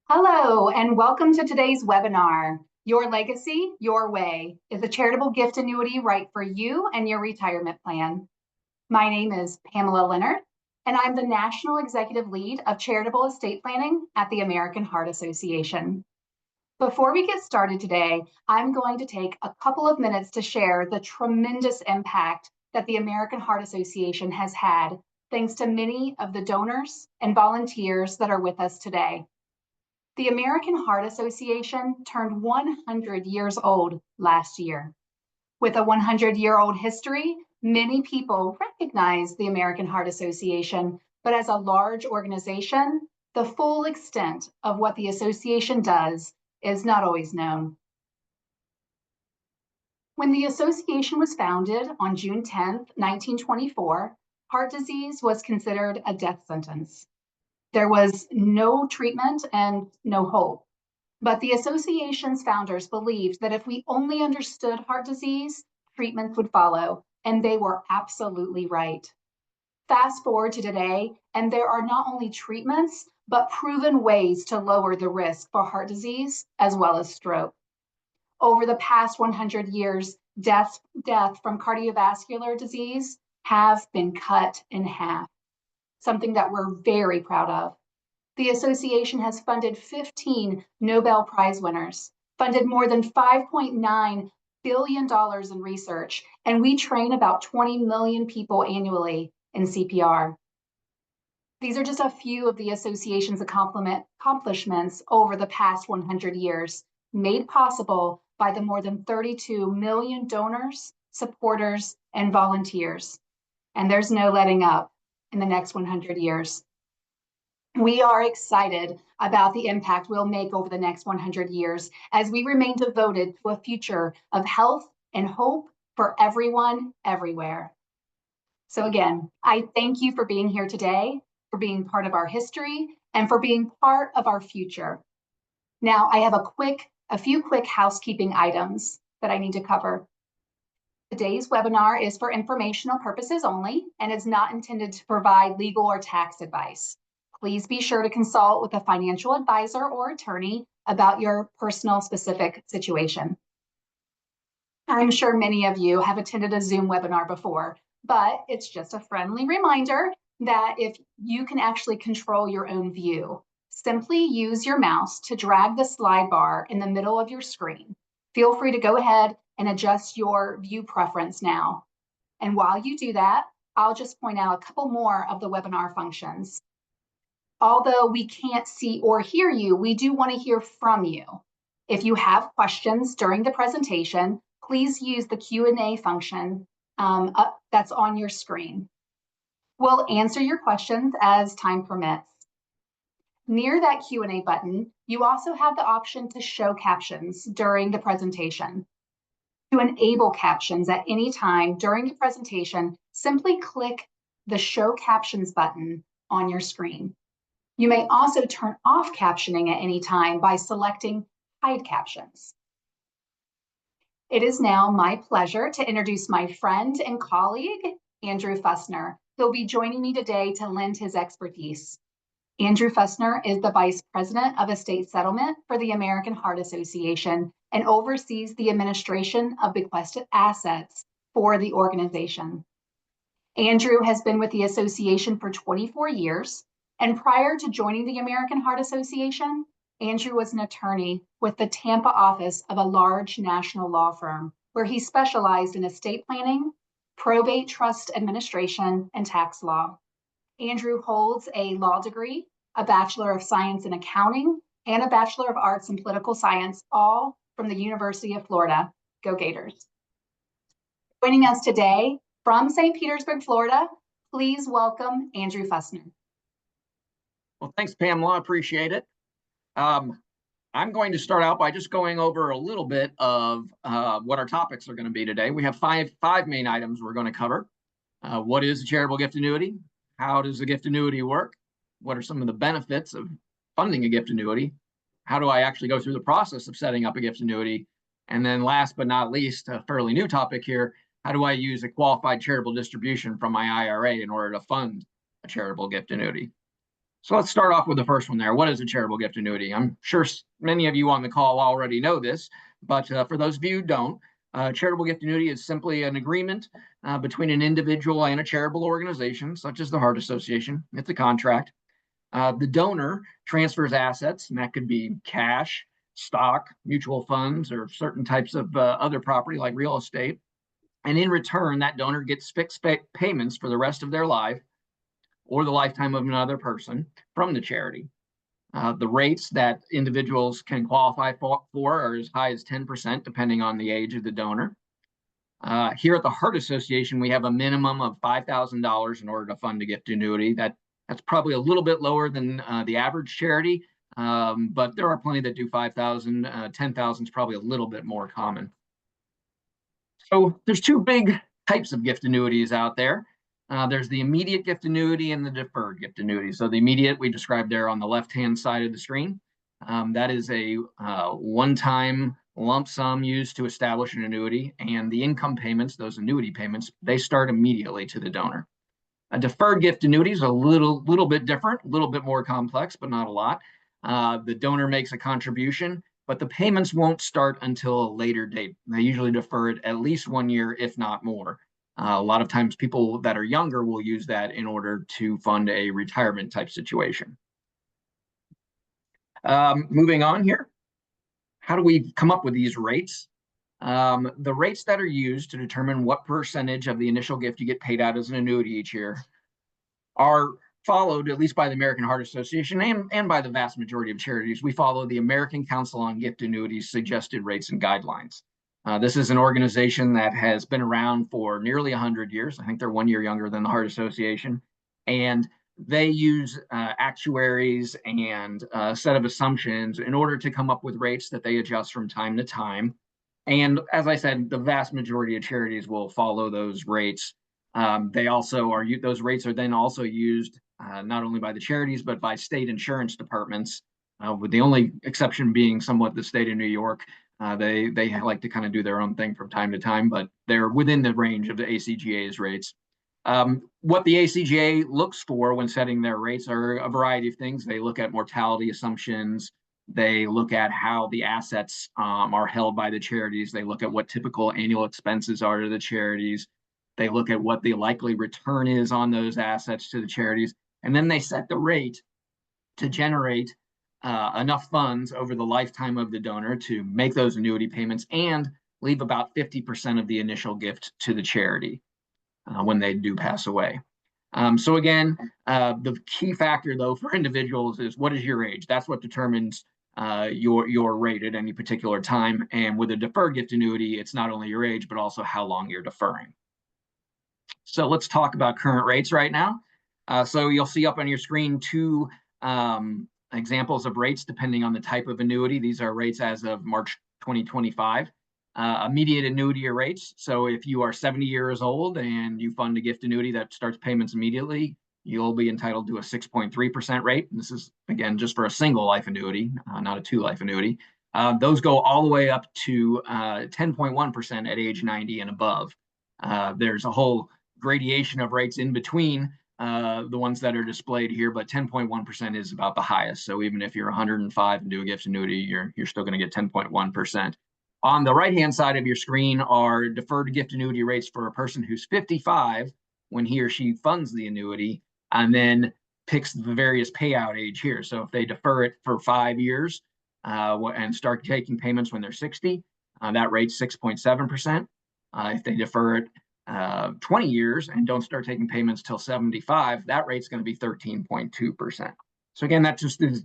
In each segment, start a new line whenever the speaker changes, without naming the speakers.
Hello, and welcome to today's webinar. Your Legacy, Your Way is a charitable gift annuity right for you and your retirement plan. My name is Pamela Leonard, and I'm the National Executive Lead of Charitable Estate Planning at the American Heart Association. Before we get started today, I'm going to take a couple of minutes to share the tremendous impact that the American Heart Association has had, thanks to many of the donors and volunteers that are with us today. The American Heart Association turned 100 years old last year. With a 100-year-old history, many people recognize the American Heart Association, but as a large organization, the full extent of what the association does is not always known. When the association was founded on June 10, 1924, heart disease was considered a death sentence. There was no treatment and no hope. But the association's founders believed that if we only understood heart disease, treatments would follow, and they were absolutely right. Fast forward to today, and there are not only treatments, but proven ways to lower the risk for heart disease as well as stroke. Over the past 100 years, death from cardiovascular disease have been cut in half, something that we're very proud of. The association has funded 15 Nobel Prize winners, funded more than $5.9 billion in research, and we train about 20 million people annually in CPR. These are just a few of the association's accomplishments over the past 100 years, made possible by the more than 32 million donors, supporters, and volunteers. And there's no letting up in the next 100 years. We are excited about the impact we'll make over the next 100 years as we remain devoted to a future of health and hope for everyone, everywhere. So again, I thank you for being here today, for being part of our history, and for being part of our future. Now, I have a few quick housekeeping items that I need to cover. Today's webinar is for informational purposes only and is not intended to provide legal or tax advice. Please be sure to consult with a financial advisor or attorney about your personal specific situation. I'm sure many of you have attended a Zoom webinar before, but it's just a friendly reminder that if you can actually control your own view, simply use your mouse to drag the slide bar in the middle of your screen. Feel free to go ahead and adjust your view preference now. And while you do that, I'll just point out a couple more of the webinar functions. Although we can't see or hear you, we do want to hear from you. If you have questions during the presentation, please use the Q&A function that's on your screen. We'll answer your questions as time permits. Near that Q&A button, you also have the option to show captions during the presentation. To enable captions at any time during the presentation, simply click the Show Captions button on your screen. You may also turn off captioning at any time by selecting Hide Captions. It is now my pleasure to introduce my friend and colleague, Andrew Fussner. He'll be joining me today to lend his expertise. Andrew Fussner is the Vice President of Estate Settlement for the American Heart Association and oversees the administration of bequested assets for the organization. Andrew has been with the association for 24 years, and prior to joining the American Heart Association, Andrew was an attorney with the Tampa office of a large national law firm where he specialized in estate planning, probate trust administration, and tax law. Andrew holds a law degree, a Bachelor of Science in Accounting, and a Bachelor of Arts in Political Science, all from the University of Florida. Go Gators. Joining us today from St. Petersburg, Florida, please welcome Andrew Fussner.
Well, thanks, Pamela. I appreciate it. I'm going to start out by just going over a little bit of what our topics are going to be today. We have five main items we're going to cover. What is a charitable gift annuity? How does a gift annuity work? What are some of the benefits of funding a gift annuity? How do I actually go through the process of setting up a gift annuity? And then last but not least, a fairly new topic here, how do I use a qualified charitable distribution from my IRA in order to fund a charitable gift annuity? So let's start off with the first one there. What is a charitable gift annuity? I'm sure many of you on the call already know this, but for those of you who don't, charitable gift annuity is simply an agreement between an individual and a charitable organization, such as the Heart Association. It's a contract. The donor transfers assets, and that could be cash, stock, mutual funds, or certain types of other property like real estate. And in return, that donor gets fixed payments for the rest of their life or the lifetime of another person from the charity. The rates that individuals can qualify for are as high as 10%, depending on the age of the donor. Here at the Heart Association, we have a minimum of $5,000 in order to fund a gift annuity. That's probably a little bit lower than the average charity, but there are plenty that do 5,000. 10,000 is probably a little bit more common. So there's two big types of gift annuities out there. There's the immediate gift annuity and the deferred gift annuity. So the immediate we described there on the left-hand side of the screen. That is a one-time lump sum used to establish an annuity, and the income payments, those annuity payments, they start immediately to the donor. A deferred gift annuity is a little bit different, a little bit more complex, but not a lot. The donor makes a contribution, but the payments won't start until a later date. They usually defer it at least 1 year, if not more. A lot of times people that are younger will use that in order to fund a retirement type situation. Moving on here. How do we come up with these rates? The rates that are used to determine what percentage of the initial gift you get paid out as an annuity each year are followed, at least by the American Heart Association and by the vast majority of charities. We follow the American Council on Gift Annuities suggested rates and guidelines. This is an organization that has been around for nearly 100 years. I think they're 1 year younger than the Heart Association. And they use actuaries and a set of assumptions in order to come up with rates that they adjust from time to time. And as I said, the vast majority of charities will follow those rates. Those rates are then also used not only by the charities, but by state insurance departments, with the only exception being somewhat the state of New York. They like to kind of do their own thing from time to time, but they're within the range of the ACGA's rates. What the ACGA looks for when setting their rates are a variety of things. They look at mortality assumptions. They look at how the assets are held by the charities. They look at what typical annual expenses are to the charities. They look at what the likely return is on those assets to the charities. And then they set the rate to generate enough funds over the lifetime of the donor to make those annuity payments and leave about 50% of the initial gift to the charity when they do pass away. So again, the key factor though for individuals is what is your age? That's what determines your rate at any particular time. And with a deferred gift annuity, it's not only your age, but also how long you're deferring. So let's talk about current rates right now. So you'll see up on your screen two examples of rates depending on the type of annuity. These are rates as of March 2025. Immediate annuity rates. So if you are 70 years old and you fund a gift annuity that starts payments immediately, you'll be entitled to a 6.3% rate. And this is, again, just for a single life annuity, not a two life annuity. Those go all the way up to 10.1% at age 90 and above. There's a whole gradation of rates in between the ones that are displayed here, but 10.1% is about the highest. So even if you're 105 and do a gift annuity, you're still going to get 10.1%. On the right-hand side of your screen are deferred gift annuity rates for a person who's 55 when he or she funds the annuity, and then picks the various payout age here. So if they defer it for 5 years and start taking payments when they're 60, that rate's 6.7%. If they defer it 20 years and don't start taking payments till 75, that rate's going to be 13.2%. So again, that just is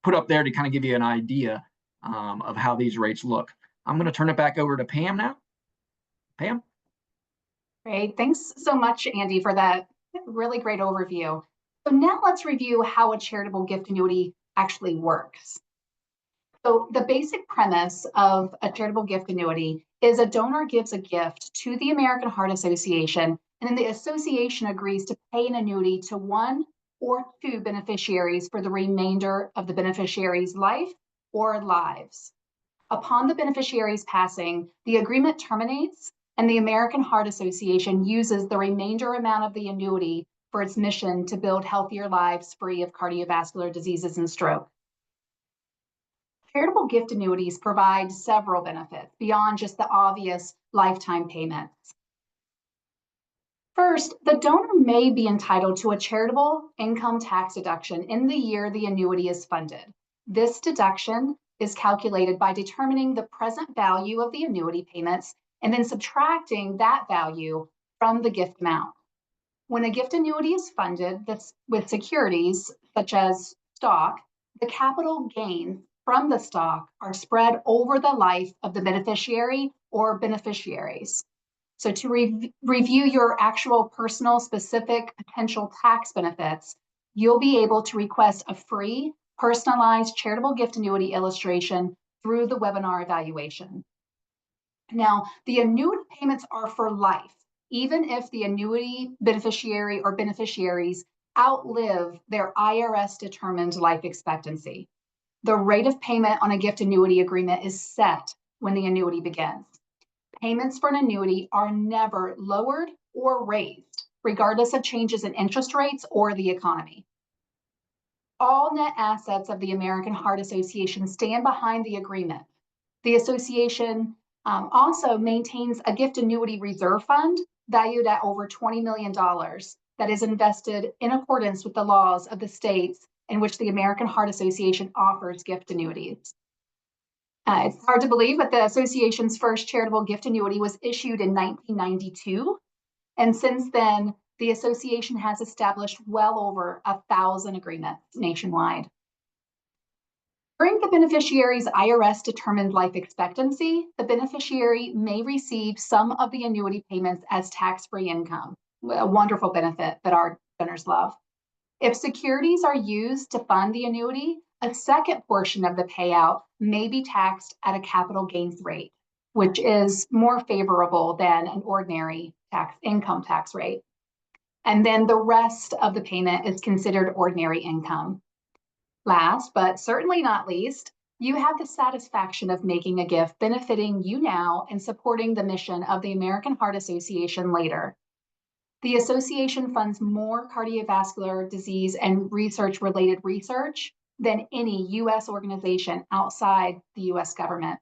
put up there to kind of give you an idea of how these rates look. I'm going to turn it back over to Pam now. Pam?
Great. Thanks so much, Andy, for that really great overview. So now let's review how a charitable gift annuity actually works. So the basic premise of a charitable gift annuity is a donor gives a gift to the American Heart Association, and then the association agrees to pay an annuity to one or two beneficiaries for the remainder of the beneficiary's life or lives. Upon the beneficiary's passing, the agreement terminates, and the American Heart Association uses the remainder amount of the annuity for its mission to build healthier lives free of cardiovascular diseases and stroke. Charitable gift annuities provide several benefits beyond just the obvious lifetime payments. First, the donor may be entitled to a charitable income tax deduction in the year the annuity is funded. This deduction is calculated by determining the present value of the annuity payments and then subtracting that value from the gift amount. When a gift annuity is funded with securities such as stock, the capital gains from the stock are spread over the life of the beneficiary or beneficiaries. So to review your actual personal specific potential tax benefits, you'll be able to request a free personalized charitable gift annuity illustration through the webinar evaluation. Now, the annuity payments are for life, even if the annuity beneficiary or beneficiaries outlive their IRS-determined life expectancy. The rate of payment on a gift annuity agreement is set when the annuity begins. Payments for an annuity are never lowered or raised, regardless of changes in interest rates or the economy. All net assets of the American Heart Association stand behind the agreement. The association also maintains a gift annuity reserve fund valued at over $20 million that is invested in accordance with the laws of the states in which the American Heart Association offers gift annuities. It's hard to believe, but the association's first charitable gift annuity was issued in 1992. And since then, the association has established well over 1,000 agreements nationwide. During the beneficiary's IRS-determined life expectancy, the beneficiary may receive some of the annuity payments as tax-free income, a wonderful benefit that our donors love. If securities are used to fund the annuity, a second portion of the payout may be taxed at a capital gains rate, which is more favorable than an ordinary income tax rate. And then the rest of the payment is considered ordinary income. Last, but certainly not least, you have the satisfaction of making a gift benefiting you now and supporting the mission of the American Heart Association later. The association funds more cardiovascular disease and research-related research than any U.S. organization outside the U.S. government.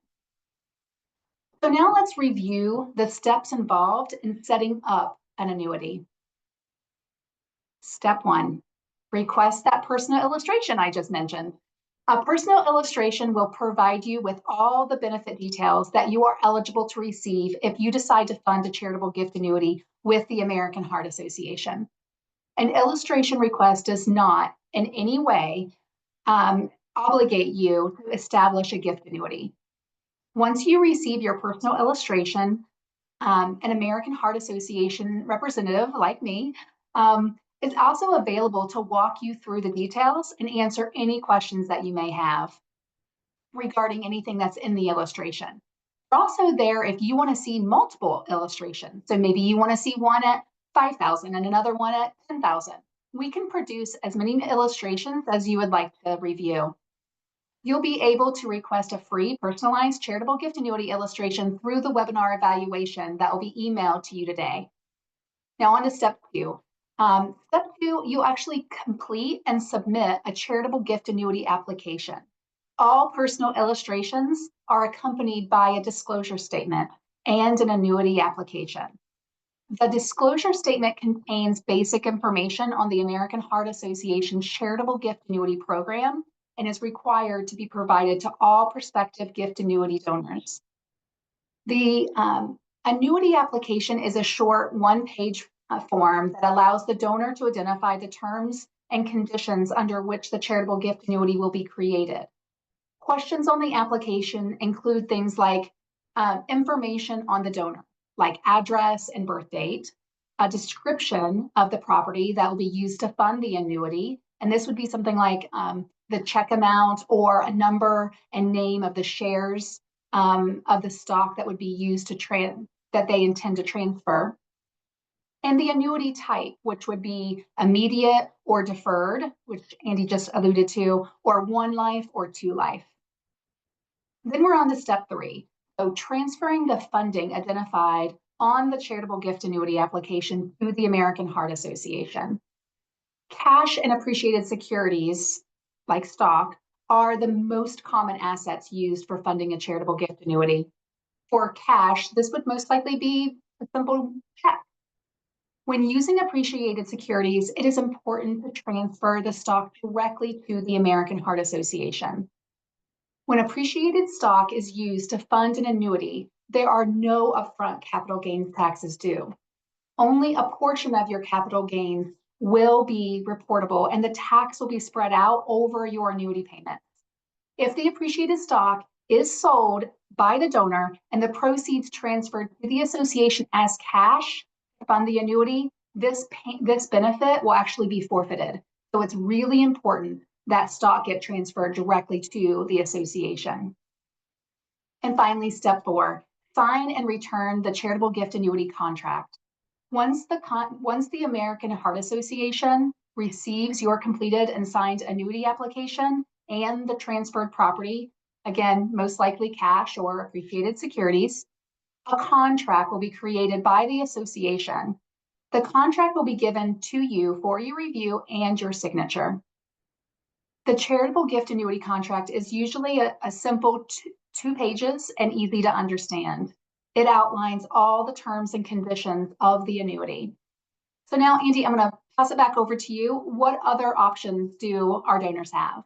So now let's review the steps involved in setting up an annuity. Step 1, request that personal illustration I just mentioned. A personal illustration will provide you with all the benefit details that you are eligible to receive if you decide to fund a charitable gift annuity with the American Heart Association. An illustration request does not in any way obligate you to establish a gift annuity. Once you receive your personal illustration, an American Heart Association representative like me It's also available to walk you through the details and answer any questions that you may have regarding anything that's in the illustration. We're also there if you want to see multiple illustrations. So maybe you want to see one at 5,000 and another one at 10,000. We can produce as many illustrations as you would like to review. You'll be able to request a free personalized charitable gift annuity illustration through the webinar evaluation that will be emailed to you today. Now on to step two. Step two, you actually complete and submit a charitable gift annuity application. All personal illustrations are accompanied by a disclosure statement and an annuity application. The disclosure statement contains basic information on the American Heart Association's charitable gift annuity program and is required to be provided to all prospective gift annuity donors. The annuity application is a short one-page form that allows the donor to identify the terms and conditions under which the charitable gift annuity will be created. Questions on the application include things like information on the donor, like address and birth date, a description of the property that will be used to fund the annuity. And this would be something like the check amount or a number and name of the shares of the stock that would be used to that they intend to transfer. And the annuity type, which would be immediate or deferred, which Andy just alluded to, or one life or two life. Then we're on to step three. So transferring the funding identified on the charitable gift annuity application to the American Heart Association. Cash and appreciated securities, like stock, are the most common assets used for funding a charitable gift annuity. For cash, this would most likely be a simple check. When using appreciated securities, it is important to transfer the stock directly to the American Heart Association. When appreciated stock is used to fund an annuity, there are no upfront capital gains taxes due. Only a portion of your capital gains will be reportable, and the tax will be spread out over your annuity payments. If the appreciated stock is sold by the donor and the proceeds transferred to the association as cash to fund the annuity, this benefit will actually be forfeited. So it's really important that stock get transferred directly to the association. And finally, step four, sign and return the charitable gift annuity contract. Once the American Heart Association receives your completed and signed annuity application and the transferred property, again, most likely cash or appreciated securities, a contract will be created by the association. The contract will be given to you for your review and your signature. The charitable gift annuity contract is usually a simple 2 pages and easy to understand. It outlines all the terms and conditions of the annuity. So now, Andy, I'm going to pass it back over to you. What other options do our donors have?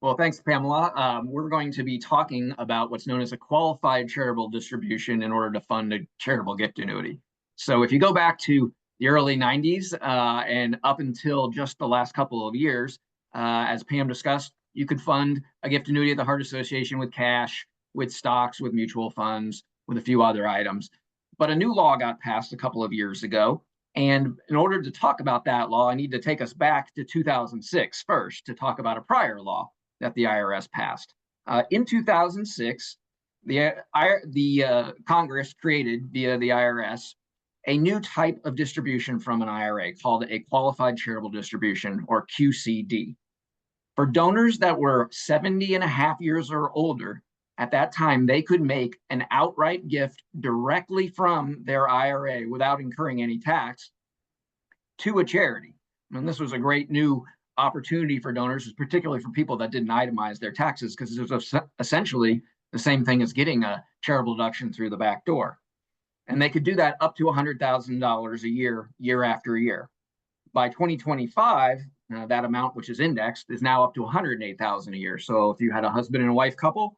Well, thanks, Pamela. We're going to be talking about what's known as a qualified charitable distribution in order to fund a charitable gift annuity. So if you go back to the early 90s and up until just the last couple of years, as Pam discussed, you could fund a gift annuity at the Heart Association with cash, with stocks, with mutual funds, with a few other items. But a new law got passed a couple of years ago. And in order to talk about that law, I need to take us back to 2006 first to talk about a prior law that the IRS passed. In 2006, the Congress created via the IRS a new type of distribution from an IRA called a qualified charitable distribution, or QCD. For donors that were 70 and a half years or older, at that time, they could make an outright gift directly from their IRA without incurring any tax to a charity. And this was a great new opportunity for donors, particularly for people that didn't itemize their taxes, because it was essentially the same thing as getting a charitable deduction through the back door. And they could do that up to $100,000 a year, year after year. By 2025, that amount, which is indexed, is now up to $108,000 a year. So if you had a husband and a wife couple,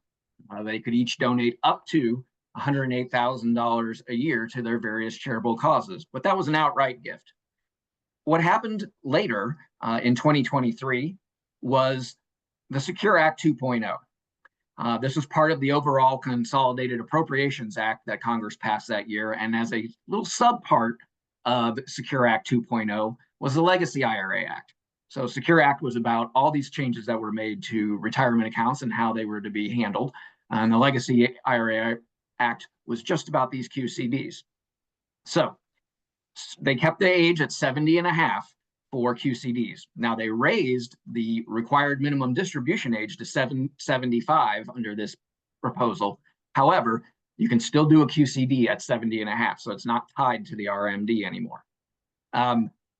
they could each donate up to $108,000 a year to their various charitable causes. But that was an outright gift. What happened later in 2023 was the Secure Act 2.0. This was part of the overall Consolidated Appropriations Act that Congress passed that year. And as a little subpart of Secure Act 2.0 was the Legacy IRA Act. So Secure Act was about all these changes that were made to retirement accounts and how they were to be handled. And the Legacy IRA Act was just about these QCDs. So they kept the age at 70 and a half for QCDs. Now they raised the required minimum distribution age to 75 under this proposal. However, you can still do a QCD at 70 and a half, so it's not tied to the RMD anymore.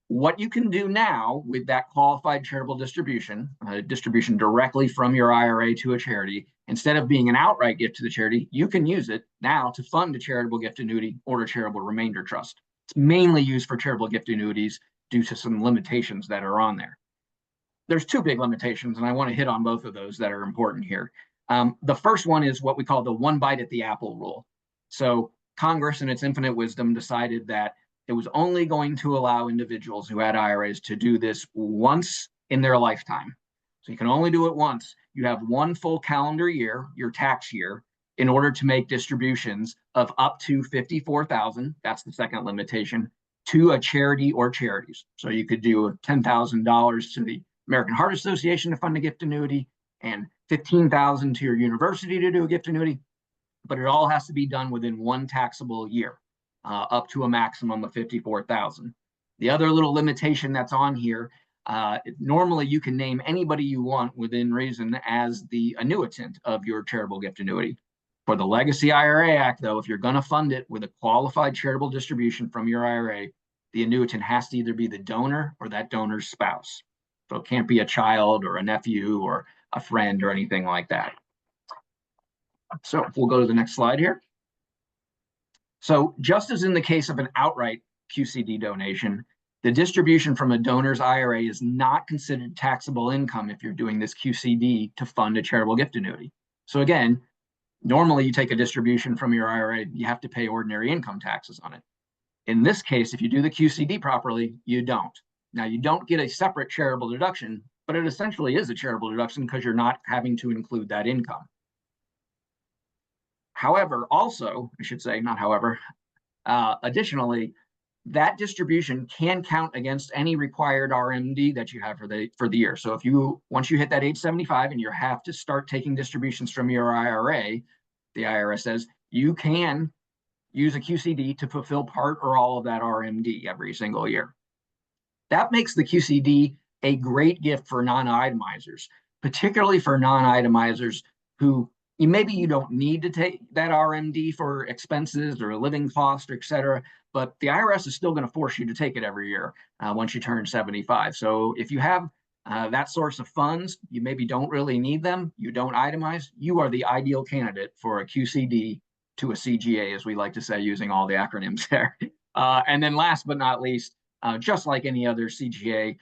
What you can do now with that qualified charitable distribution, distribution directly from your IRA to a charity, instead of being an outright gift to the charity, you can use it now to fund a charitable gift annuity or a charitable remainder trust. It's mainly used for charitable gift annuities due to some limitations that are on there. There's two big limitations, and I want to hit on both of those that are important here. The first one is what we call the one bite at the apple rule. So Congress, in its infinite wisdom, decided that it was only going to allow individuals who had IRAs to do this once in their lifetime. So you can only do it once. You have one full calendar year, your tax year, in order to make distributions of up to $54,000. That's the second limitation, to a charity or charities. So you could do $10,000 to the American Heart Association to fund a gift annuity and $15,000 to your university to do a gift annuity, but it all has to be done within one taxable year, up to a maximum of $54,000. The other little limitation that's on here, normally you can name anybody you want within reason as the annuitant of your charitable gift annuity. For the Legacy IRA Act, though, if you're going to fund it with a qualified charitable distribution from your IRA, the annuitant has to either be the donor or that donor's spouse. So it can't be a child or a nephew or a friend or anything like that. So we'll go to the next slide here. So just as in the case of an outright QCD donation, the distribution from a donor's IRA is not considered taxable income if you're doing this QCD to fund a charitable gift annuity. So again, normally you take a distribution from your IRA, you have to pay ordinary income taxes on it. In this case, if you do the QCD properly, you don't. Now, you don't get a separate charitable deduction, but it essentially is a charitable deduction because you're not having to include that income. However, also, I should say, not however, additionally, that distribution can count against any required RMD that you have for the year. So if once you hit that age 75 and you have to start taking distributions from your IRA, the IRS says you can use a QCD to fulfill part or all of that RMD every single year. That makes the QCD a great gift for non-itemizers, particularly for non-itemizers who maybe you don't need to take that RMD for expenses or living cost, et cetera, but the IRS is still going to force you to take it every year once you turn 75. So if you have that source of funds, you maybe don't really need them, you don't itemize, you are the ideal candidate for a QCD to a CGA, as we like to say, using all the acronyms there. And then last but not least, just like any other CGA,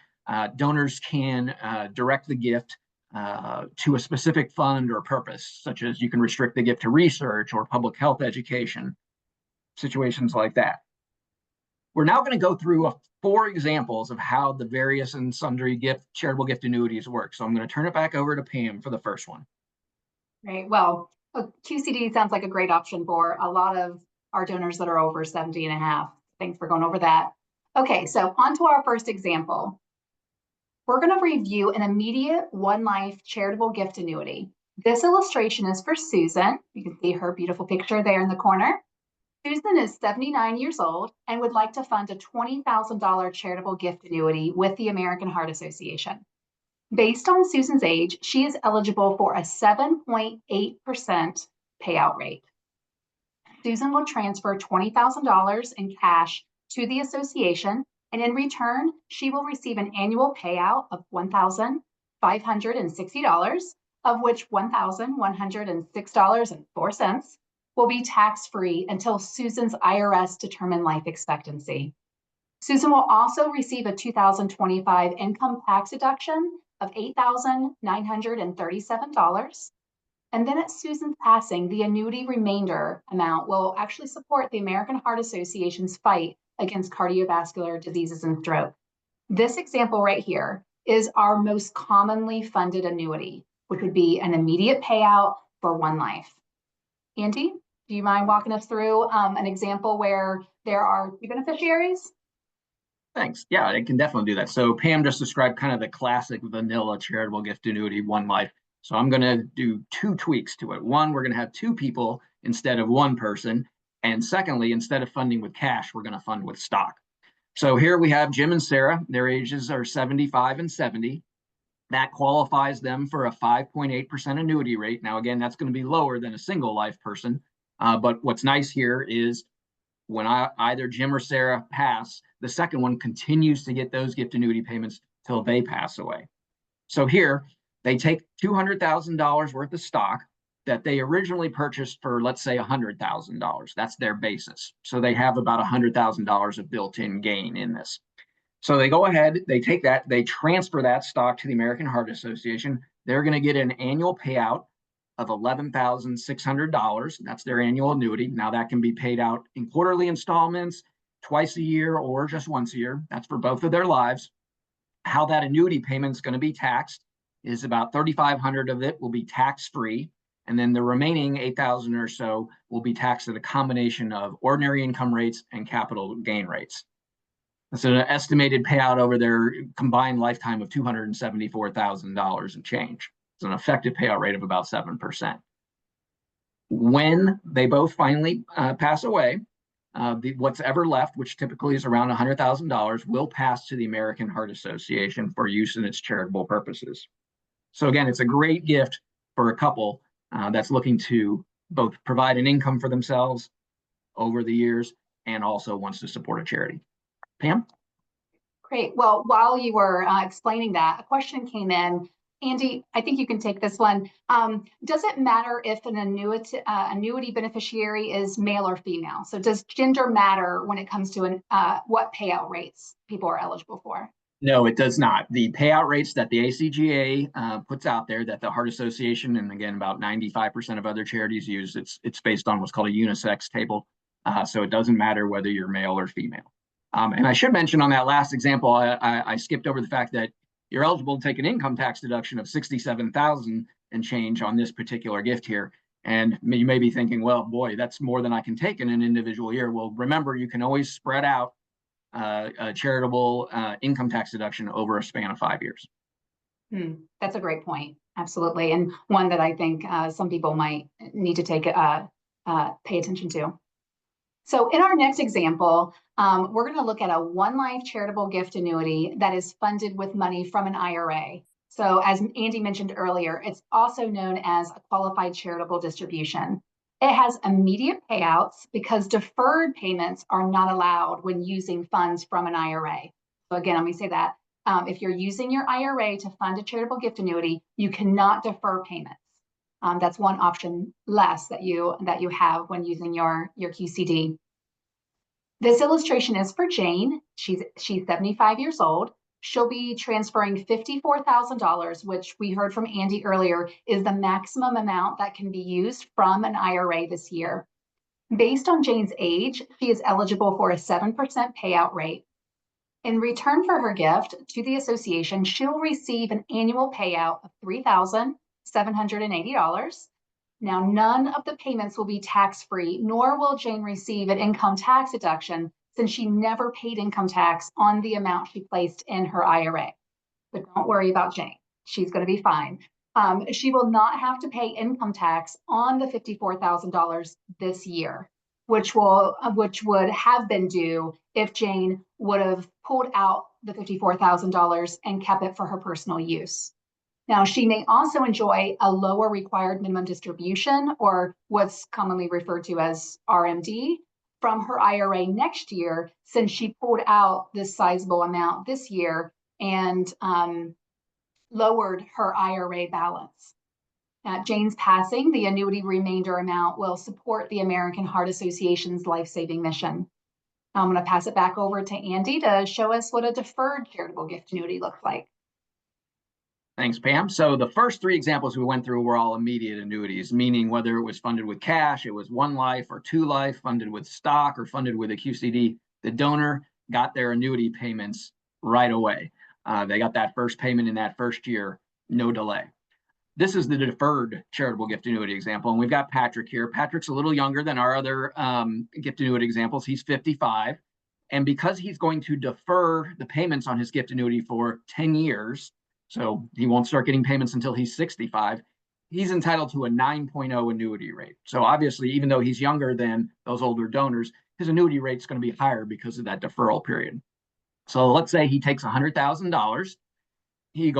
donors can direct the gift to a specific fund or purpose, such as you can restrict the gift to research or public health education, situations like that. We're now going to go through 4 examples of how the various and sundry charitable gift annuities work. So I'm going to turn it back over to Pam for the first one.
Right. Well, a QCD sounds like a great option for a lot of our donors that are over 70 and a half. Thanks for going over that. Okay, so on to our first example. We're going to review an immediate one-life charitable gift annuity. This illustration is for Susan. You can see her beautiful picture there in the corner. Susan is 79 years old and would like to fund a $20,000 charitable gift annuity with the American Heart Association. Based on Susan's age, she is eligible for a 7.8% payout rate. Susan will transfer $20,000 in cash to the association, and in return, she will receive an annual payout of $1,560, of which $1,106.04 will be tax-free until Susan's IRS determined life expectancy. Susan will also receive a 2025 income tax deduction of $8,937. And then at Susan's passing, the annuity remainder amount will actually support the American Heart Association's fight against cardiovascular diseases and stroke. This example right here is our most commonly funded annuity, which would be an immediate payout for one life. Andy, do you mind walking us through an example where there are 2 beneficiaries?
Thanks. Yeah, I can definitely do that. So Pam just described kind of the classic vanilla charitable gift annuity, one life. So I'm going to do two tweaks to it. One, we're going to have two people instead of one person. And secondly, instead of funding with cash, we're going to fund with stock. So here we have Jim and Sarah. Their ages are 75 and 70. That qualifies them for a 5.8% annuity rate. Now, again, that's going to be lower than a single life person. But what's nice here is when either Jim or Sarah pass, the second one continues to get those gift annuity payments till they pass away. So here, they take $200,000 worth of stock that they originally purchased for, let's say, $100,000. That's their basis. So they have about $100,000 of built-in gain in this. So they go ahead, they take that, they transfer that stock to the American Heart Association. They're going to get an annual payout of $11,600. That's their annual annuity. Now that can be paid out in quarterly installments, twice a year, or just once a year. That's for both of their lives. How that annuity payment is going to be taxed is about $3,500 of it will be tax-free, and then the remaining $8,000 or so will be taxed at a combination of ordinary income rates and capital gain rates. It's an estimated payout over their combined lifetime of $274,000 and change. It's an effective payout rate of about 7%. When they both finally pass away, what's ever left, which typically is around $100,000, will pass to the American Heart Association for use in its charitable purposes. So again, it's a great gift for a couple that's looking to both provide an income for themselves over the years and also wants to support a charity. Pam?
Great. Well, while you were explaining that, a question came in. Andy, I think you can take this one. Does it matter if an annuity beneficiary is male or female? So does gender matter when it comes to what payout rates people are eligible for?
No, it does not. The payout rates that the ACGA puts out there, that the Heart Association, and again, about 95% of other charities use, it's based on what's called a unisex table. So it doesn't matter whether you're male or female. And I should mention on that last example, I skipped over the fact that you're eligible to take an income tax deduction of $67,000 and change on this particular gift here. And you may be thinking, well, boy, that's more than I can take in an individual year. Well, remember, you can always spread out a charitable income tax deduction over a span of 5 years.
That's a great point. Absolutely. And one that I think some people might need to take pay attention to. So in our next example, we're going to look at a one-life charitable gift annuity that is funded with money from an IRA. So as Andy mentioned earlier, it's also known as a qualified charitable distribution. It has immediate payouts because deferred payments are not allowed when using funds from an IRA. So again, let me say that. If you're using your IRA to fund a charitable gift annuity, you cannot defer payments. That's one option less that you have when using your QCD. This illustration is for Jane. She's 75 years old. She'll be transferring $54,000, which we heard from Andy earlier is the maximum amount that can be used from an IRA this year. Based on Jane's age, she is eligible for a 7% payout rate. In return for her gift to the association, she'll receive an annual payout of $3,780. Now, none of the payments will be tax-free, nor will Jane receive an income tax deduction since she never paid income tax on the amount she placed in her IRA. But don't worry about Jane. She's going to be fine. She will not have to pay income tax on the $54,000 this year, which would have been due if Jane would have pulled out the $54,000 and kept it for her personal use. Now, she may also enjoy a lower required minimum distribution, or what's commonly referred to as RMD, from her IRA next year, since she pulled out this sizable amount this year and lowered her IRA balance. At Jane's passing, the annuity remainder amount will support the American Heart Association's life-saving mission. I'm going to pass it back over to Andy to show us what a deferred charitable gift annuity looks like.
Thanks, Pam. So the first three examples we went through were all immediate annuities, meaning whether it was funded with cash, it was one life or two life, funded with stock or funded with a QCD, the donor got their annuity payments right away. They got that first payment in that first year, no delay. This is the deferred charitable gift annuity example, and we've got Patrick here. Patrick's a little younger than our other gift annuity examples. He's 55, And because he's going to defer the payments on his gift annuity for 10 years, so he won't start getting payments until he's 65, he's entitled to a 9.0 annuity rate. So obviously, even though he's younger than those older donors, his annuity rate is going to be higher because of that deferral period. So let's say he takes $100,000. He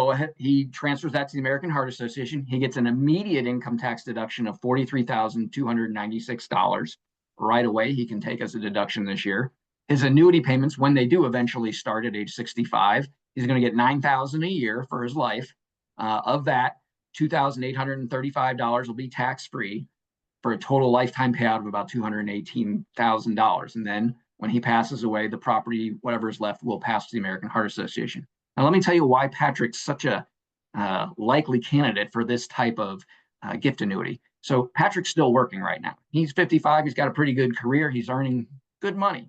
transfers that to the American Heart Association. He gets an immediate income tax deduction of $43,296 right away. He can take as a deduction this year. His annuity payments, when they do eventually start at age 65, he's going to get $9,000 a year for his life. Of that, $2,835 will be tax-free for a total lifetime payout of about $218,000. And then when he passes away, the property, whatever is left, will pass to the American Heart Association. Now, let me tell you why Patrick's such a likely candidate for this type of gift annuity. So Patrick's still working right now. He's 55. He's got a pretty good career. He's earning good money.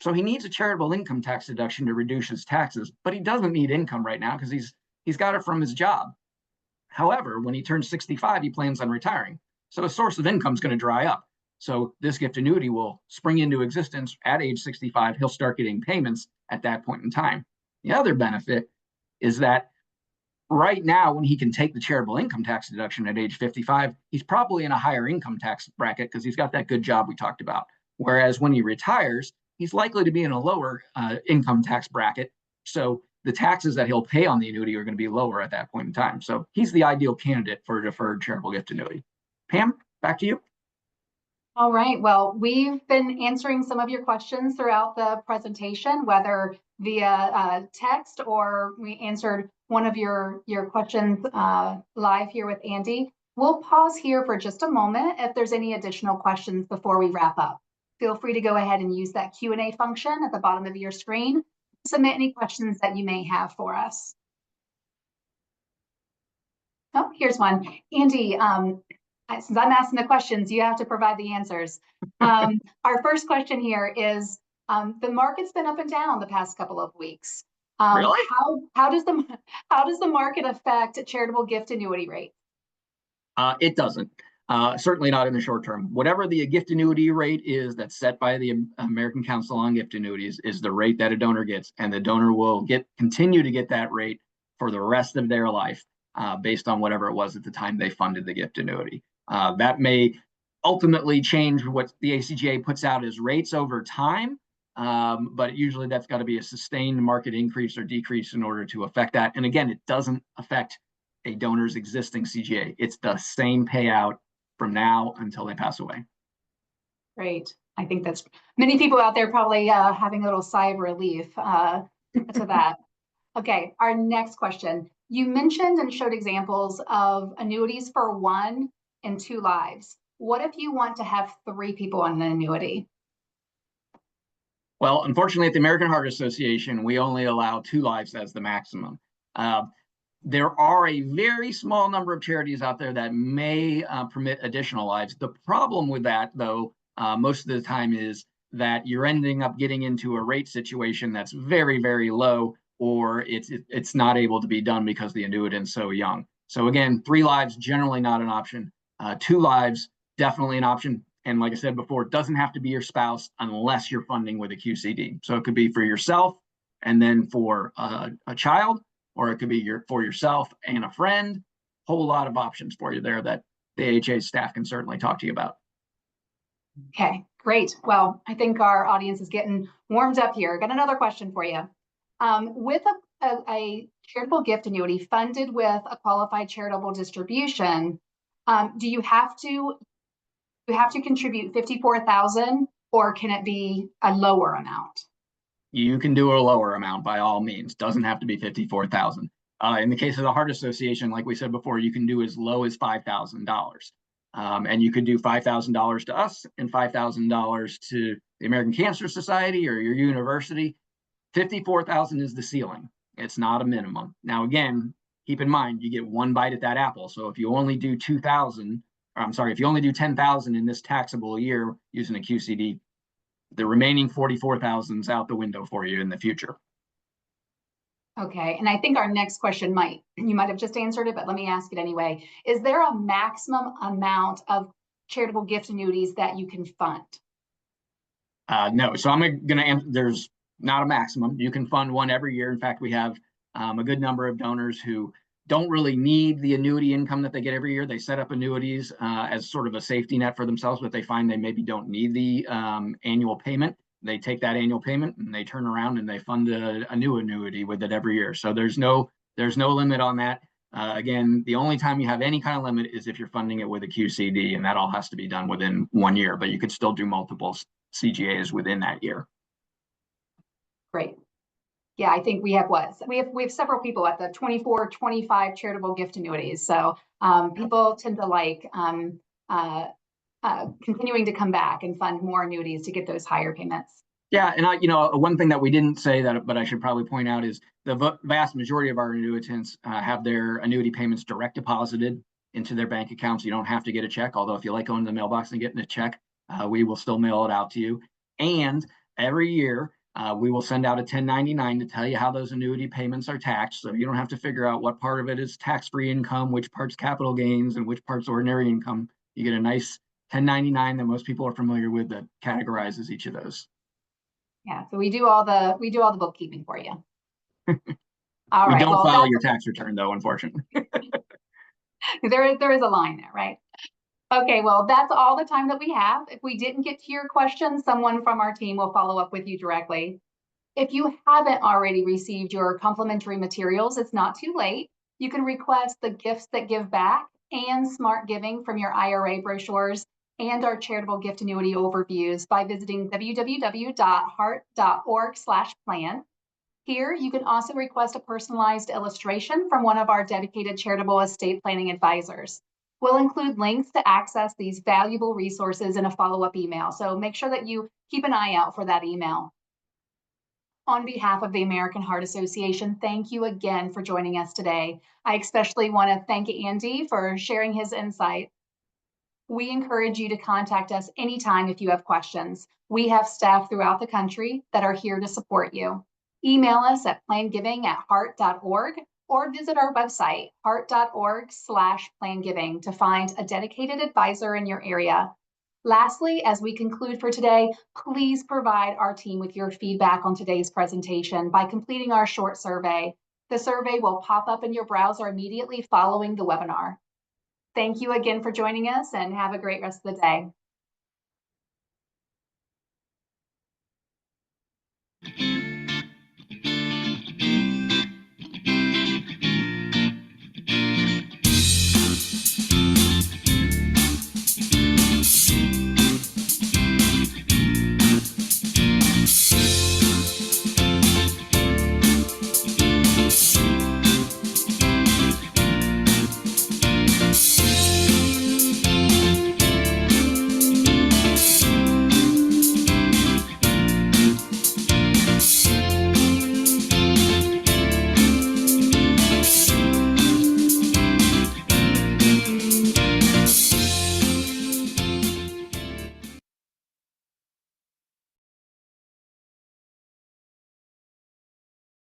So he needs a charitable income tax deduction to reduce his taxes, but he doesn't need income right now because he's got it from his job. However, when he turns 65, he plans on retiring. So his source of income is going to dry up. So this gift annuity will spring into existence at age 65. He'll start getting payments at that point in time. The other benefit is that right now, when he can take the charitable income tax deduction at age 55, he's probably in a higher income tax bracket because he's got that good job we talked about. Whereas when he retires, he's likely to be in a lower income tax bracket. So the taxes that he'll pay on the annuity are going to be lower at that point in time. So he's the ideal candidate for a deferred charitable gift annuity. Pam, back to you.
All right. Well, we've been answering some of your questions throughout the presentation, whether via text or we answered one of your questions live here with Andy. We'll pause here for just a moment if there's any additional questions before we wrap up. Feel free to go ahead and use that Q&A function at the bottom of your screen. Submit any questions that you may have for us. Oh, here's one. Andy, since I'm asking the questions, you have to provide the answers. Our first question here is, the market's been up and down the past couple of weeks.
Really?
How does the market affect charitable gift annuity rate?
It doesn't. Certainly not in the short term. Whatever the gift annuity rate is that's set by the American Council on Gift Annuities is the rate that a donor gets, and the donor will continue to get that rate for the rest of their life based on whatever it was at the time they funded the gift annuity. That may ultimately change what the ACGA puts out as rates over time, but usually that's got to be a sustained market increase or decrease in order to affect that. And again, it doesn't affect a donor's existing CGA. It's the same payout from now until they pass away.
Great. I think that's many people out there probably having a little sigh of relief to that. Okay, our next question. You mentioned and showed examples of annuities for 1 and 2 lives. What if you want to have 3 people on an annuity?
Well, unfortunately, at the American Heart Association, we only allow 2 lives as the maximum. There are a very small number of charities out there that may permit additional lives. The problem with that, though, most of the time is that you're ending up getting into a rate situation that's very, very low, or it's not able to be done because the annuitant's so young. So again, 3 lives, generally not an option. 2 lives, definitely an option. And like I said before, it doesn't have to be your spouse unless you're funding with a QCD. So it could be for yourself and then for a child, or it could be for yourself and a friend. Whole lot of options for you there that the AHA staff can certainly talk to you about.
Okay, great. Well, I think our audience is getting warmed up here. Got another question for you. With a charitable gift annuity funded with a qualified charitable distribution, do you have to contribute $54,000, or can it be a lower amount?
You can do a lower amount by all means. Doesn't have to be $54,000. In the case of the Heart Association, like we said before, you can do as low as $5,000. And you could do $5,000 to us and $5,000 to the American Cancer Society or your university. $54,000 is the ceiling. It's not a minimum. Now, again, keep in mind, you get one bite at that apple. So if you only do if you only do $10,000 in this taxable year using a QCD, the remaining $44,000 is out the window for you in the future.
Okay, and I think our next question you might have just answered it, but let me ask it anyway. Is there a maximum amount of charitable gift annuities that you can fund?
No, so I'm going to answer. There's not a maximum. You can fund one every year. In fact, we have a good number of donors who don't really need the annuity income that they get every year. They set up annuities as sort of a safety net for themselves, but they find they maybe don't need the annual payment. They take that annual payment and they turn around and they fund a new annuity with it every year. So there's no limit on that. Again, the only time you have any kind of limit is if you're funding it with a QCD, and that all has to be done within 1 year, but you could still do multiple CGAs within that year.
Great. Yeah, I think we have several people at the 24, 25 charitable gift annuities. So people tend to like continuing to come back and fund more annuities to get those higher payments.
Yeah, and one thing that we didn't say but I should probably point out is the vast majority of our annuitants have their annuity payments direct deposited into their bank accounts. You don't have to get a check, although if you like going to the mailbox and getting a check, we will still mail it out to you. And every year, we will send out a 1099 to tell you how those annuity payments are taxed. So you don't have to figure out what part of it is tax-free income, which part's capital gains, and which part's ordinary income. You get a nice 1099 that most people are familiar with that categorizes each of those.
Yeah, so we do all the bookkeeping for you. All
we
right.
don't file your tax return, though, unfortunately.
there is a line there, right? Okay, well, that's all the time that we have. If we didn't get to your question, someone from our team will follow up with you directly. If you haven't already received your complimentary materials, it's not too late. You can request the Gifts That Give Back and Smart Giving from your IRA brochures and our charitable gift annuity overviews by visiting www.heart.org/plan. Here, you can also request a personalized illustration from one of our dedicated charitable estate planning advisors. We'll include links to access these valuable resources in a follow-up email, so make sure that you keep an eye out for that email. On behalf of the American Heart Association, thank you again for joining us today. I especially want to thank Andy for sharing his insight. We encourage you to contact us anytime if you have questions. We have staff throughout the country that are here to support you. Email us at plangiving@heart.org or visit our website, heart.org/plangiving, to find a dedicated advisor in your area. Lastly, as we conclude for today, please provide our team with your feedback on today's presentation by completing our short survey. The survey will pop up in your browser immediately following the webinar. Thank you again for joining us and have a great rest of the day.